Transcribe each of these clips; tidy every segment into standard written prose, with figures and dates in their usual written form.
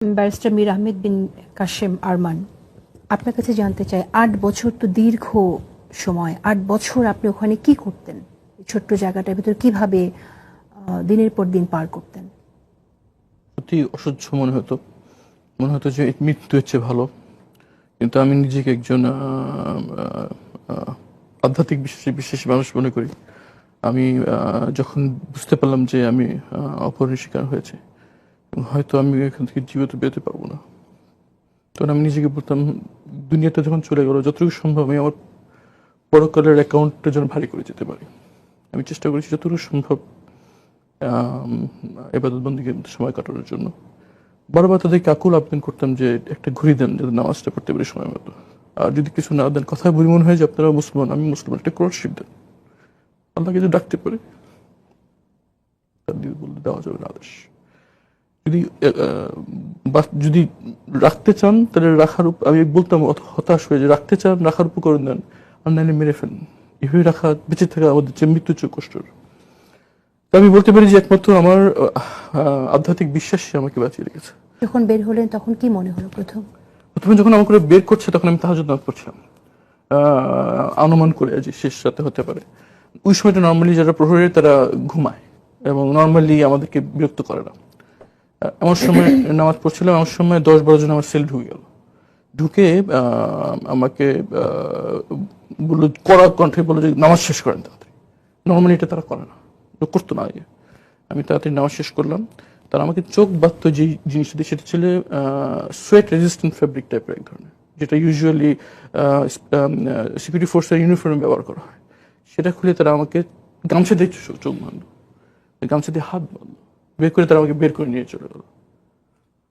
Barrister Mir Ahmed বিন কাশেম আরমান, আপনার কাছে জানতে চাই, ৮ বছর তো দীর্ঘ সময়। ৮ বছর আপনি ওখানে কি করতেন? এই ছোট্ট জায়গাটার ভিতর কিভাবে দিনের পর দিন পার করতেন? সত্যি অসহ্য মনে হতো যে মৃত্যু হচ্ছে ভালো। কিন্তু আমি নিজেকে একজন আধ্যাত্মিক বিশ্বাসী মানুষ মনে করি। আমি যখন বুঝতে পারলাম যে আমি অপহরণের শিকার হয়েছে, হয়তো আমি এখান থেকে জীবিত বেরোতে পারবো না, তখন আমি নিজেকে বলতাম, দুনিয়াটা যখন চলে গেল, যতটুকু সম্ভব আমি আমার পরকালের অ্যাকাউন্টটা যেন ভারী করে যেতে পারি। আমি চেষ্টা করেছি যতটুকু সম্ভব ইবাদতবন্দিকে সময় কাটানোর জন্য। বারবার তাদেরকে আকুল আবেদন করতাম যে একটা ঘুরি দেন, যাতে নামাজটা পড়তে পারি সময় মতো। আর যদি কিছু না দেন, কথায় বলি মনে হয় যে আপনারা মুসলমান, আমি মুসলমান, একটা ক্রস শিখ দেন, আল্লাহকে যদি ডাকতে পারে। বললে দেওয়া যাবে না আদেশ। যদি যদি রাখতে চান তাহলে রাখার আমি বলতাম হতাশ হয়ে, যে রাখতে চান রাখার উপকরণ দেন, আর নাহলে মেরে ফেলেন। এভাবে রাখা, বেঁচে থাকা আমাদের যে মৃত্যু চেয়ে কষ্টের। আমি বলতে পারি যে একমাত্র আমার আধ্যাত্মিক বিশ্বাসই আমাকে বাঁচিয়ে রেখেছে। যখন বের হলেন তখন কি মনে হলো? প্রথমে যখন আমাকে বের করছে তখন আমি তাহাজ্জুদ নামাজ পড়ছিলাম, অনুমান করে যে শেষ রাতে হতে পারে। ওই সময়টা নর্মালি যারা প্রহরী তারা ঘুমায় এবং নর্মালি আমাদেরকে বিরক্ত করে না। এমন সময় নামাজ পড়ছিলাম, এমন সময় 10-12 জন আমার সেল ঢুকে গেল। ঢুকে আমাকে বললো, কড়া কণ্ঠে বললো যে নামাজ শেষ করেন তাড়াতাড়ি। নর্মালি এটা তারা করে না, করতো না আগে। আমি তাড়াতাড়ি নামাজ শেষ করলাম। তারা আমাকে চোখ বাঁধতো যে জিনিসটা দিয়ে, সেটা ছিল সোয়েট রেজিস্ট্যান্ট ফেব্রিক টাইপের এক ধরনের, যেটা ইউজুয়ালি সিকিউরিটি ফোর্সের ইউনিফর্মে ব্যবহার করা হয়। সেটা খুলে তারা আমাকে গামছা দিয়ে চোখ বাঁধলো, গামছা দিয়ে হাত বাঁধলো, বের করে তারা আমাকে বের করে নিয়ে চলে গেল।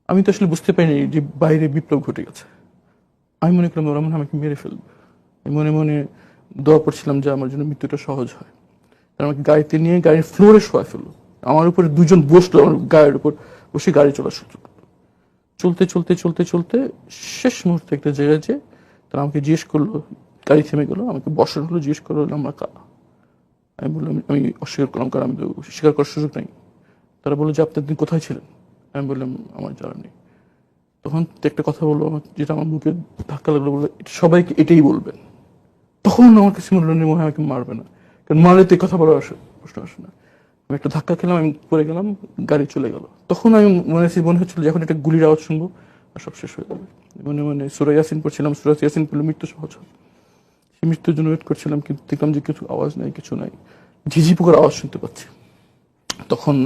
আমি তো আসলে বুঝতে পারিনি যে বাইরে বিপ্লব ঘটে গেছে। আমি মনে করলাম ওরা মনে হয় আমাকে মেরে ফেলবে। আমি মনে মনে দোয়া করছিলাম যে আমার জন্য মৃত্যুটা সহজ হয়। তারা আমাকে গাড়িতে নিয়ে গাড়ির ফ্লোরে শোয়া ফেললো। আমার উপরে দুজন বসলো, আমার গায়ের উপর বসে গাড়ি চলা শুরু করলো। চলতে চলতে চলতে চলতে শেষ মুহূর্তে একটা জায়গায় যে তারা আমাকে জিজ্ঞেস করলো, গাড়ি থেমে গেলো, আমাকে বসানো হলো, জিজ্ঞেস করলো আমরা কারা। আমি বললাম, আমি অস্বীকার করলাম, কারণ আমি তো স্বীকার করার সুযোগ নেই। তারা বললো যে আপনি একদিন কোথায় ছিলেন। আমি বললাম আমার জানা নেই। তখন একটা কথা বললো যেটা আমার মুখে ধাক্কা লাগলো, বললো সবাইকে এটাই বলবেন। তখন আমার কাছে মনে হলো মনে হয় আমাকে মারবে না, কারণ মারলে তো এই কথা বলার প্রশ্ন আসে না। আমি একটা ধাক্কা খেলাম, আমি পড়ে গেলাম, গাড়ি চলে গেল। তখন আমি মনে হচ্ছিল যখন একটা গুলির আওয়াজ শুনবো আর সব শেষ হয়ে যাবে। মনে সূরা ইয়াসিন পড়ছিলাম, সূরা ইয়াসিন পড়লে মৃত্যু সহজ হয়। সেই মৃত্যুর জন্য ওয়েট করছিলাম, কিন্তু দেখলাম যে কিছু আওয়াজ নাই, কিছু নাই, ঝিঝি পোকার আওয়াজ শুনতে পাচ্ছি। তখন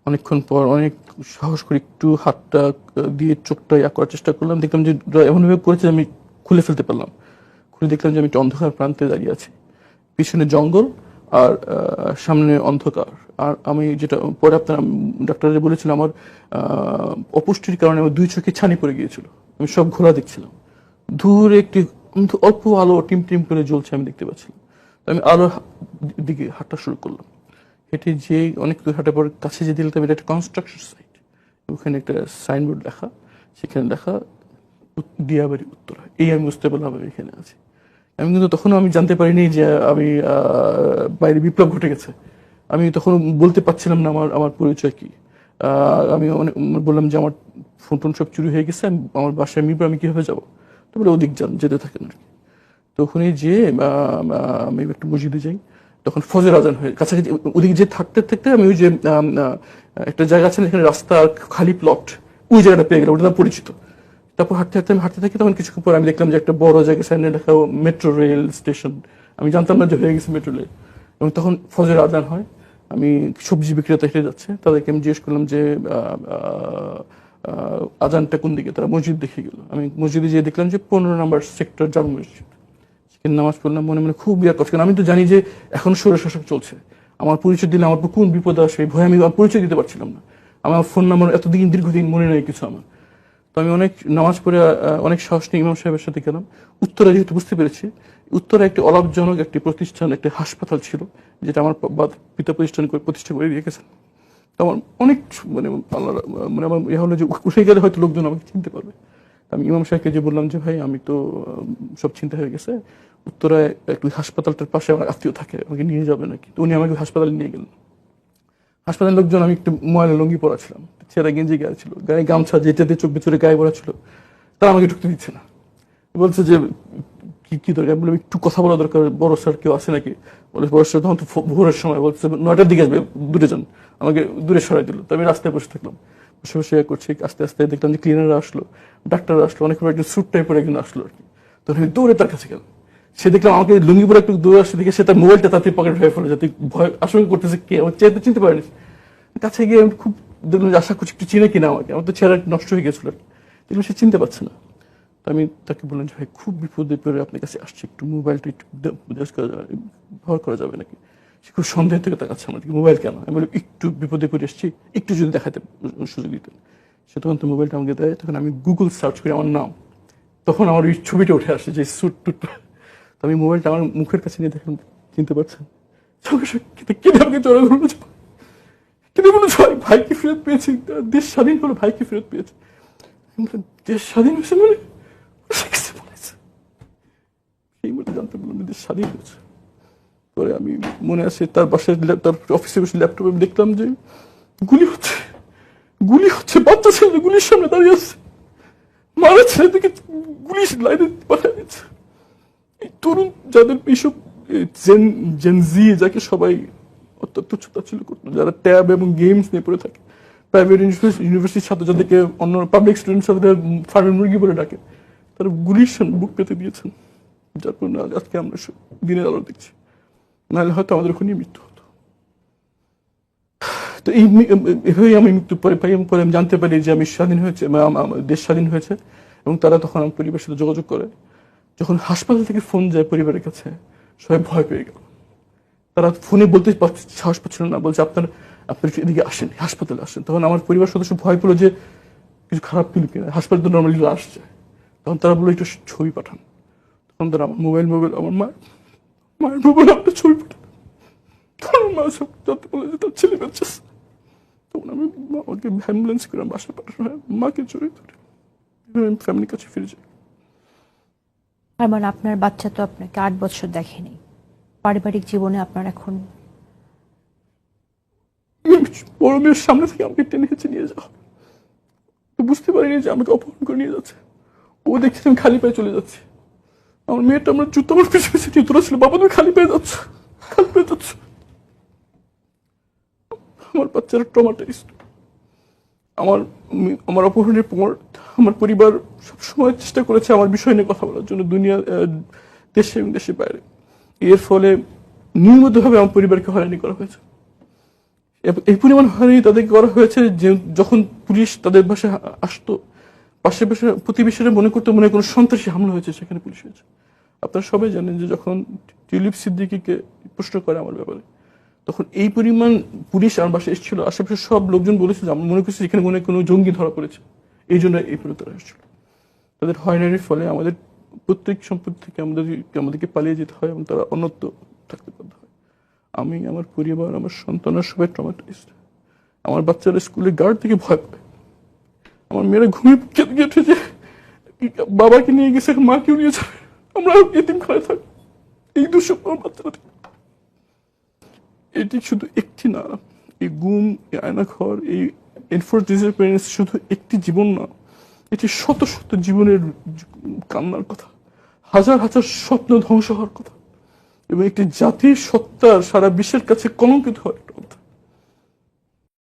অনেকক্ষণ পর অনেক সাহস করে একটু হাতটা দিয়ে চোখটা করার চেষ্টা করলাম। দেখলাম যে এমনভাবে করেছে আমি খুলে ফেলতে পারলাম। খুলে দেখলাম যে আমি একটা অন্ধকার প্রান্তে দাঁড়িয়ে আছি, পিছনে জঙ্গল আর সামনে অন্ধকার। আর আমি যেটা পরে আপনার ডাক্তার বলেছিল, আমার অপুষ্টির কারণে আমার 2 চোখে ছানি পড়ে গিয়েছিল। আমি সব ঘোলা দেখছিলাম। দূরে একটি অল্প আলো টিম টিম করে জ্বলছে, আমি দেখতে পাচ্ছিলাম। তো আমি আলোর দিকে হাঁটা শুরু করলাম। হেঁটে যে অনেক দূর হাঁটার পর কাছে যে দিলাম, এটা একটা কনস্ট্রাকশন সাইট। ওখানে একটা সাইনবোর্ড লেখা, সেখানে লেখা দিয়াবাড়ি উত্তরা। এই আমি বুঝতে পারলাম আমি এখানে আছি। আমি কিন্তু তখনও আমি জানতে পারিনি যে আমি বাইরে বিপ্লব ঘটে গেছে। আমি তখন বলতে পারছিলাম না আমার আমার পরিচয় কি। আমি অনেক বললাম যে আমার ফোন টোন সব চুরি হয়ে গেছে, আমার বাসায় মিরপুর, আমি কিভাবে যাবো। তো বলে ওদিক যান, যেতে থাকেন আর কি। তো ওখানে যেয়ে আমি একটা মসজিদে যাই। তখন ফজর আজান হয়ে কাছাকাছি, ওদিকে যে থাকতে থাকতে আমি ওই যে একটা জায়গা আছে এখানে রাস্তা খালি প্লট, ওই জায়গাটা পেয়ে গেলাম, ওটা আমার পরিচিত। তারপর হাঁটতে হাঁটতে আমি হাঁটতে থাকি। তখন কিছুক্ষণ পর আমি দেখলাম যে একটা বড় জায়গায় সাইনে লেখা মেট্রো রেল স্টেশন। আমি জানতাম না যে হয়ে গেছে মেট্রো রেল। এবং তখন ফজর আজান হয়। আমি সবজি বিক্রেতা হেঁটে যাচ্ছে, তাদেরকে আমি জিজ্ঞেস করলাম যে আজানটা কোন দিকে। তারা মসজিদ দেখে গেল। আমি মসজিদে যেয়ে দেখলাম যে 15 নম্বর সেক্টর জামে মসজিদ। সেখানে নামাজ পড়লাম, মনে মনে খুব বিরাট কষ্ট। কারণ আমি তো জানি যে এখন স্বৈরশাসক চলছে, আমার পরিচয় দিলে আমার কোন বিপদ আসে, এই ভয়ে আমি আমার পরিচয় দিতে পারছিলাম না। আমার ফোন নাম্বার এতদিন দীর্ঘদিন মনে নেই কিছু আমার। তো আমি অনেক নামাজ পড়ে অনেক সাহস নিয়ে ইমাম সাহেবের সাথে গেলাম। উত্তরা যেহেতু বুঝতে পেরেছি, উত্তরা একটি অলাভজনক একটি প্রতিষ্ঠান, একটি হাসপাতাল ছিল, যেটা আমার পিতা প্রতিষ্ঠা করে দিয়ে গেছেন। তো আমার অনেক মানে আল্লাহ মানে আমার ইয়ে হলো যে উঠে গেলে হয়তো লোকজন আমাকে চিনতে পারবে। আমি ইমাম সাহেবকে যে বললাম যে ভাই আমি তো সব চিন্তা হয়ে গেছে, উত্তরায় একটু হাসপাতালটার পাশে আমার আত্মীয় থাকে, আমাকে নিয়ে যাবে নাকি। তো উনি আমাকে হাসপাতালে নিয়ে গেলেন। হাসপাতালের লোকজন, আমি একটু ময়লা লুঙ্গি পরা ছিলাম, ছেঁড়া গেঞ্জি গায়ে ছিল, গায়ে গামছা যেটাতে চোখ ভিতরে গায়ে পড়া ছিল, তারা আমাকে ঢুকতে দিচ্ছে না। বলছে যে কি কি দরকার, বলে একটু কথা বলা দরকার, বড় স্যার কেউ আছে নাকি? বলে বড় স্যার তখন তো ভোরের সময়, বলছে 9টার দিকে আসবে, দূরে যান। আমাকে দূরে সরাই দিল। তো আমি রাস্তায় বসে থাকলাম, বসে বসে করছি। আস্তে আস্তে দেখলাম যে ক্লিনাররা আসলো, ডাক্তাররা আসলো, অনেক একজন স্যুট টাইপের একজন আসলো আর কি। তখন আমি দৌড়ে তার কাছে গেলাম। সে দেখলাম আমাকে লুঙ্গি পরে একটু দৌড়ে আসছে, দেখে সে তার মোবাইলটা তাতে পকেট ভেবে ফেলে, যাতে ভয় আশঙ্কা করতেছে কে, আমার চেহারা চিনতে পারেনি। কাছে গিয়ে আমি খুব দেখলাম যে আশা করছি একটু চিনে কিনা আমাকে, আমার তো চেহারা নষ্ট হয়ে গেছিল আর কি। দেখলাম সে চিনতে পারছে না। তো আমি তাকে বললাম যে ভাই খুব বিপদে পড়ে আপনার কাছে আসছি, একটু মোবাইলটা একটু ব্যবহার করা যাবে নাকি? সে খুব সন্দেহ থেকে তাকাচ্ছে আমার দিকে, মোবাইল কেন? আমি বলি একটু বিপদে পড়ে এসেছি, একটু যদি দেখাতে সুযোগ দিতেন। সে তখন তো মোবাইলটা আমাকে দেয়, তখন আমি গুগল সার্চ করি আমার নাম, তখন আমার ওই ছবিটা উঠে আসে যে স্যুট টুট। তো আমি মোবাইলটা আমার মুখের কাছে নিয়ে দেখলাম, চিনতে পারছেন? সঙ্গে সঙ্গে কেঁদে আমাকে জড়া ধরলো, কিন্তু বলো ভাইকে ফেরত পেয়েছি, দেশ স্বাধীন হলো, ভাইকে ফেরত পেয়েছি। দেশ স্বাধীন হয়েছে মানে সেই মতো জানতে পারলাম দেশ স্বাধীন হয়েছে। পরে আমি মনে আছে তার বাসায়, তার অফিসে বসে ল্যাপটপে দেখলাম যে গুলি হচ্ছে, গুলি হচ্ছে, বাচ্চা ছেলে গুলির সামনে দাঁড়িয়ে আছে, মারা ছেলেদেরকে গুলি লাইনে পাঠিয়ে দিচ্ছে। এই তরুণ যাদের এইসব জেনজি, যাকে সবাই অত্যন্ত ছিল করতো, যারা ট্যাব এবং গেমস নিয়ে পড়ে থাকে, প্রাইভেট ইউনিভার্সিটির ছাত্র যাদেরকে অন্য পাবলিক স্টুডেন্ট সাথে ফার্মের মুরগি বলে ডাকে, তারা গুলির সামনে বুক পেতে দিয়েছেন, যার পর আজকে আমরা দিনের আলো দেখছি। নাহলে হয়তো আমাদের ওখানেই মৃত্যু হতো। তো এভাবেই আমি মৃত্যু পরে পাই, এবং পরে আমি জানতে পারি যে আমি স্বাধীন হয়েছে, দেশ স্বাধীন হয়েছে। এবং তারা তখন আমার পরিবারের সাথে যোগাযোগ করে। যখন হাসপাতাল থেকে ফোন যায় পরিবারের কাছে, সবাই ভয় পেয়ে গেল। তারা ফোনে বলতে সাহস পাচ্ছিল না, বলছে আপনার এদিকে আসেন, হাসপাতালে আসেন। তখন আমার পরিবার সদস্য ভয় পেলো যে কিছু খারাপ পেল কিনা, হাসপাতালে নর্মালি লাশ যায়। তখন তারা বললো একটু ছবি পাঠান। তখন তারা আমার মোবাইল আমার মায়ের মোবাইল আমাদের ছবি পাঠান। তখন মা সব জানতে বলে যে তার ছেলে বেঁচে। তখন আমি আমাকে অ্যাম্বুলেন্স করে বাসায় পাঠানো হয়, মাকে জড়িয়ে ধরে আমি ফ্যামিলির কাছে ফিরে যাই। তার মানে আপনার বাচ্চা তো আপনাকে 8 বছর দেখেনি, পারিবারিক জীবনে আপনার এখন বড় মেয়ের সামনে থেকে আমাকে টেনে হেঁচে নিয়ে যাওয়া, তো বুঝতে পারিনি যে আমাকে অপহরণ করে নিয়ে যাচ্ছে। ও দেখছে আমি খালি পায়ে চলে যাচ্ছি, আমার মেয়েটা আমার জুতো আমার পিছনে পিছিয়ে জুতোরা ছিল, বাবা তুমি খালি পেয়ে যাচ্ছ, খালি পেয়ে যাচ্ছ। আমার বাচ্চারা ট্রমাটাইজড। আমার অপহরণের পর আমার পরিবার সবসময় চেষ্টা করেছে আমার বিষয় নিয়ে কথা বলার জন্য, দুনিয়া, দেশে এবং দেশের বাইরে। এর ফলে নিয়মিতভাবে আমার পরিবারকে হয়রানি করা হয়েছে। এই পরিমাণ হয়রানি তাদেরকে করা হয়েছে যে যখন পুলিশ তাদের বাসায় আসতো, পাশে পাশে প্রতিবেশীরা মনে করতো মনে কোনো সন্ত্রাসী হামলা হয়েছে, সেখানে পুলিশ হয়েছে। আপনারা সবাই জানেন যে যখন টিউলিপ সিদ্দিকীকে প্রশ্ন করে আমার ব্যাপারে, তখন এই পরিমাণ পুলিশ আমার বাসায় এসেছিল, আশেপাশে সব লোকজন বলেছে যে আমরা মনে করছি এখানে মনে কোনো জঙ্গি ধরা পড়েছে, এই জন্য এই পরিমাণ তারা এসেছিল। তাদের হয়রানির ফলে আমাদের প্রত্যেক সম্পত্তি থেকে আমাদেরকে পালিয়ে যেতে হয়, এবং তারা অন্যত্র থাকতে বাধ্য হয়। আমি, আমার পরিবার, আমার সন্তানরা সবাই ট্রমাটাইজড। আমার বাচ্চারা স্কুলে গার্ড থেকে ভয় পায়। আমার মেয়েরা ঘুমিয়ে কেঁদে উঠে যে বাবাকে নিয়ে গেছে, মাকেও নিয়ে যাবে, আমরা এতিমখানায় থাকবো। এই দুঃস্বপ্ন আমার বাচ্চারা থেকে। এটি শুধু একটি না, এই গুম, এই আয়নাঘর, এই এনফোর্স ডিসঅ্যাপিয়ারেন্স শুধু একটি জীবন না, এটি শত শত জীবনের কান্নার কথা, হাজার হাজার স্বপ্ন ধ্বংস হওয়ার কথা, এবং একটি জাতির সত্তার সারা বিশ্বের কাছে কলঙ্কিত হয়